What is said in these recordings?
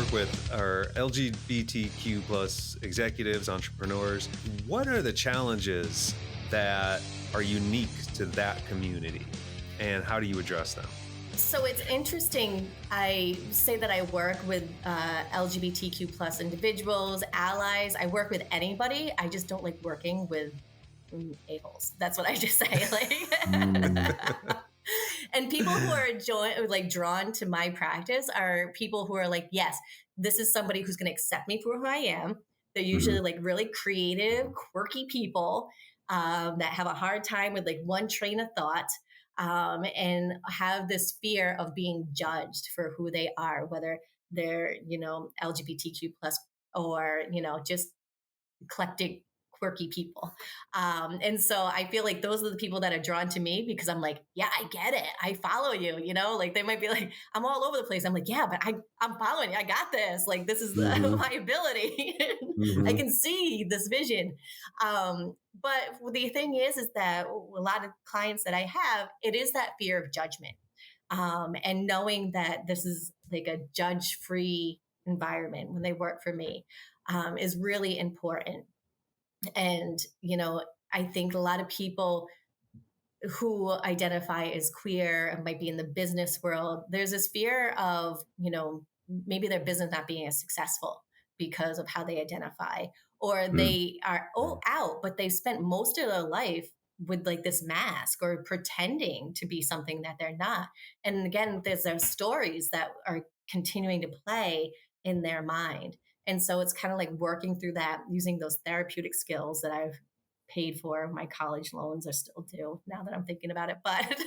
work with are LGBTQ plus executives, entrepreneurs. What are the challenges that are unique to that community, and how do you address them? So it's interesting. I say that I work with LGBTQ plus individuals, allies. I work with anybody. I just don't like working with a-holes. That's what I just say. And people who are drawn to my practice are people who are like, yes, this is somebody who's going to accept me for who I am. They're usually like really creative, quirky people that have a hard time with like one train of thought. And have this fear of being judged for who they are, whether they're, LGBTQ plus or, just eclectic, quirky people. And so I feel like those are the people that are drawn to me because I'm like, yeah, I get it. I follow you, like they might be like, I'm all over the place. I'm like, yeah, but I'm following you. I got this. Like, this is my ability. I can see this vision. But the thing is that a lot of clients that I have, it is that fear of judgment. And knowing that this is like a judge-free environment when they work for me is really important. And, I think a lot of people who identify as queer and might be in the business world, there's this fear of, maybe their business not being as successful because of how they identify, or they are out, but they've spent most of their life with like this mask or pretending to be something that they're not. And again, there's those stories that are continuing to play in their mind. And so it's kind of like working through that using those therapeutic skills that I've paid for. My college loans are still due now that I'm thinking about it, but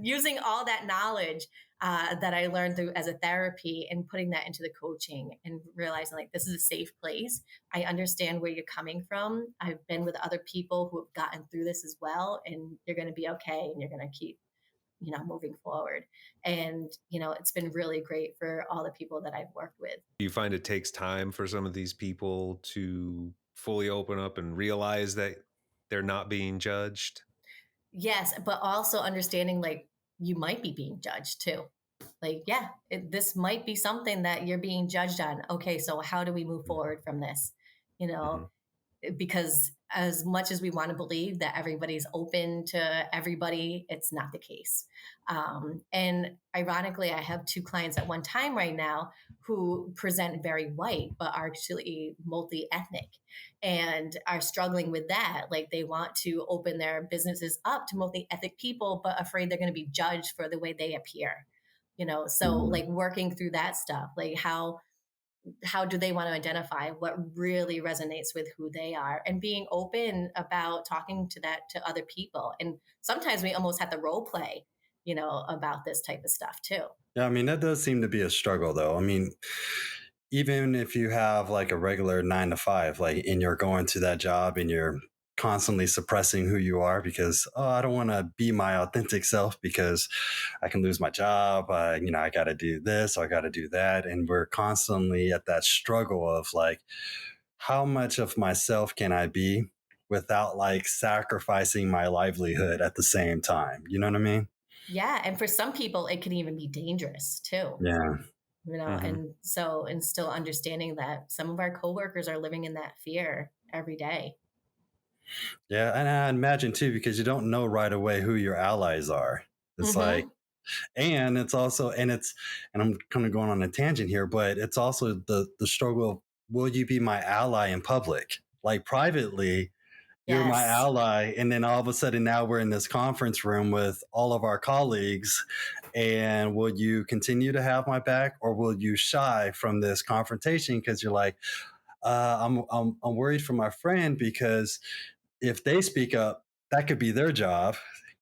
using all that knowledge that I learned through as a therapy and putting that into the coaching and realizing like, this is a safe place. I understand where you're coming from. I've been with other people who have gotten through this as well, and you're going to be okay. And you're going to keep, moving forward. And, it's been really great for all the people that I've worked with. Do you find it takes time for some of these people to fully open up and realize that they're not being judged? Yes, but also understanding like you might be being judged too. Like, yeah, this might be something that you're being judged on. Okay, so how do we move forward from this? You know, Mhm. because as much as we want to believe that everybody's open to everybody, it's not the case. And ironically, I have two clients at one time right now who present very white, but are actually multi-ethnic and are struggling with that. Like they want to open their businesses up to multi-ethnic people, but afraid they're going to be judged for the way they appear. So like working through that stuff, like how do they want to identify what really resonates with who they are, and being open about talking to that to other people. And sometimes we almost have to role play, about this type of stuff too. Yeah, I mean, that does seem to be a struggle, though. I mean, even if you have like a regular 9 to 5, like, and you're going to that job and you're constantly suppressing who you are because, oh, I don't want to be my authentic self because I can lose my job. I got to do this, or I got to do that. And we're constantly at that struggle of like, how much of myself can I be without like sacrificing my livelihood at the same time? You know what I mean? Yeah, and for some people it can even be dangerous too. Yeah. Mhm. And so, and still understanding that some of our coworkers are living in that fear every day. Yeah, and I imagine too, because you don't know right away who your allies are. It's like, Mm-hmm. and it's also, and I'm kind of going on a tangent here, but it's also the struggle of, will you be my ally in public? Like privately, you're my Yes. ally, and then all of a sudden now we're in this conference room with all of our colleagues, and will you continue to have my back, or will you shy from this confrontation because you're like, I'm worried for my friend because if they speak up, that could be their job.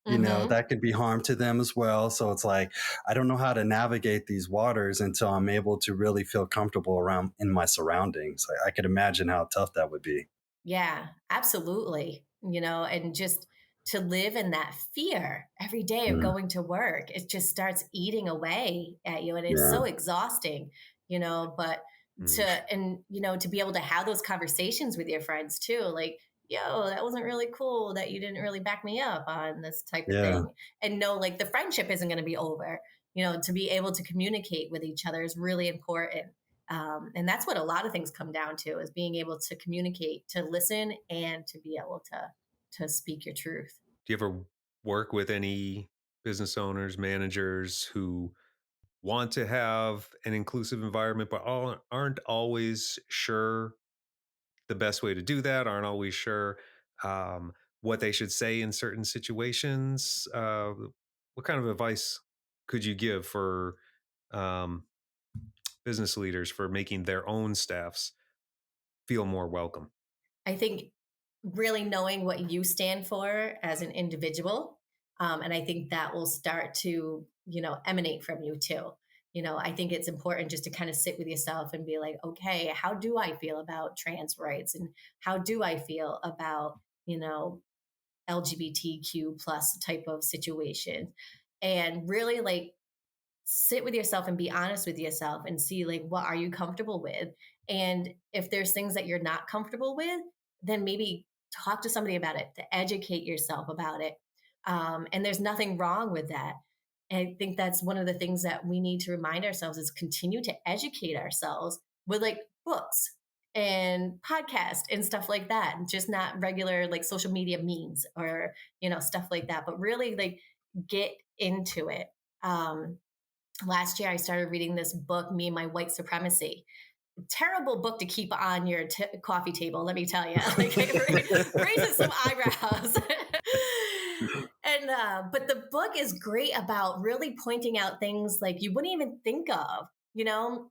Mm-hmm. That could be harm to them as well. So it's like, I don't know how to navigate these waters until I'm able to really feel comfortable around in my surroundings. I could imagine how tough that would be. Yeah, absolutely. And just to live in that fear every day of Mm, going to work, it just starts eating away at you. And it's yeah. so exhausting, but Mm. to be able to have those conversations with your friends too, like, yo, that wasn't really cool that you didn't really back me up on this type of Yeah. thing. And know, like, the friendship isn't going to be over, to be able to communicate with each other is really important. And that's what a lot of things come down to, is being able to communicate, to listen, and to be able to speak your truth. Do you ever work with any business owners, managers who want to have an inclusive environment, but aren't always sure the best way to do that, aren't always sure um, what they should say in certain situations? What kind of advice could you give for um, business leaders for making their own staffs feel more welcome? I think really knowing what you stand for as an individual. And I think that will start to, emanate from you too. I think it's important just to kind of sit with yourself and be like, okay, how do I feel about trans rights? And how do I feel about, LGBTQ plus type of situation? And really like sit with yourself and be honest with yourself and see like what are you comfortable with, and if there's things that you're not comfortable with, then maybe talk to somebody about it, to educate yourself about it. And there's nothing wrong with that. And I think that's one of the things that we need to remind ourselves, is continue to educate ourselves with like books and podcasts and stuff like that, and just not regular like social media memes or stuff like that, but really like get into it. Last year I started reading this book, Me and My White Supremacy. Terrible book to keep on your coffee table, let me tell you. Like, it raises some eyebrows. And but the book is great about really pointing out things like you wouldn't even think of,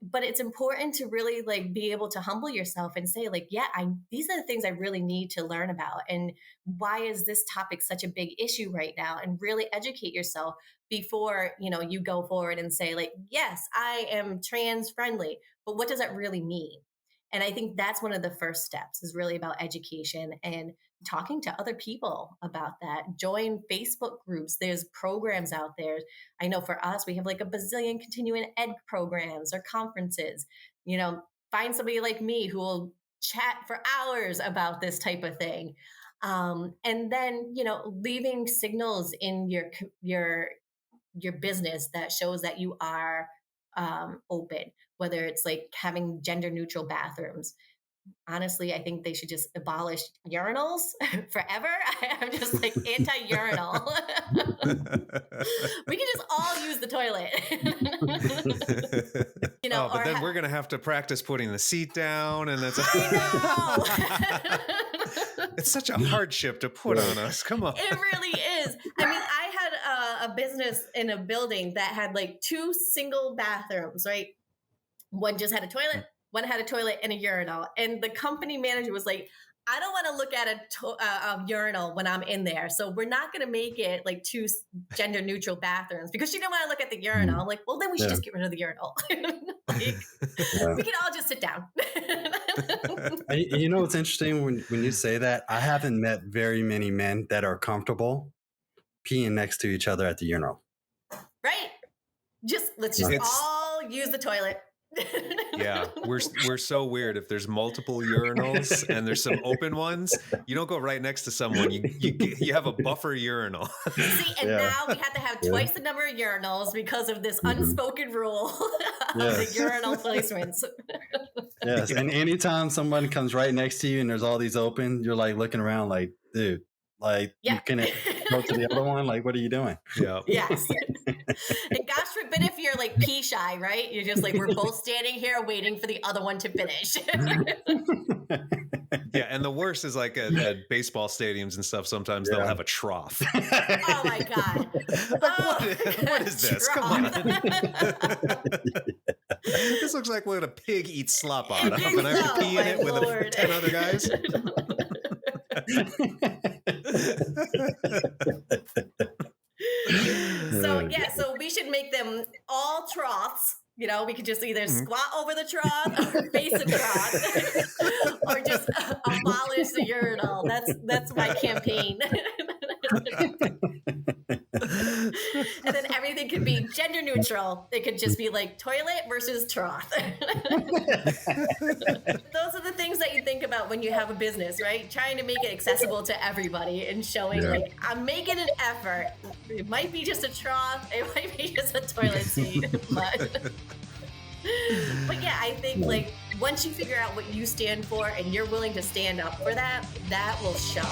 but it's important to really like be able to humble yourself and say like, yeah, these are the things I really need to learn about, and why is this topic such a big issue right now, and really educate yourself before you go forward and say like, yes, I am trans friendly, but what does that really mean? And I think that's one of the first steps, is really about education and talking to other people about that. Join Facebook groups. There's programs out there. I know for us, we have like a bazillion continuing ed programs or conferences. Find somebody like me who will chat for hours about this type of thing. And then, leaving signals in your business that shows that you are open, whether it's like having gender neutral bathrooms. Honestly, I think they should just abolish urinals forever. I'm just like anti-urinal. We can just all use the toilet. But then we're going to have to practice putting the seat down, and that's I know. It's such a hardship to put on us. Come on. It really is. I mean, I had a business in a building that had like 2 single bathrooms, right? One just had a toilet, one had a toilet and a urinal. And the company manager was like, I don't want to look at a urinal when I'm in there. So we're not going to make it like 2 gender neutral bathrooms, because she didn't want to look at the urinal. I'm like, well, then we should just get rid of the urinal. We can all just sit down. What's interesting when you say that? I haven't met very many men that are comfortable peeing next to each other at the urinal. Right. Let's just all use the toilet. Yeah, we're so weird. If there's multiple urinals and there's some open ones, you don't go right next to someone. You have a buffer urinal. See, and now we have to have twice the number of urinals because of this unspoken rule of the urinal placements. Yes, and anytime someone comes right next to you and there's all these open, you're like looking around like, dude, like you can go to the other one. Like, what are you doing? Yeah. Yes. And gosh forbid if you're like pee shy, right? You're just like, we're both standing here waiting for the other one to finish. Yeah, and the worst is like at baseball stadiums and stuff. Sometimes they'll have a trough. Oh my God! What is this? Trough. Come on! This looks like what a pig eats slop on. And I have to pee in it with 10 other guys. So we should make them all troughs. We could just either squat over the trough or face a trough, or just abolish the urinal. That's my campaign. And then everything could be gender neutral. It could just be like toilet versus trough. Those are the things that you think about when you have a business, right? Trying to make it accessible to everybody and showing like, I'm making an effort. It might be just a trough. It might be just a toilet seat. But But yeah, I think like once you figure out what you stand for and you're willing to stand up for that, that will show.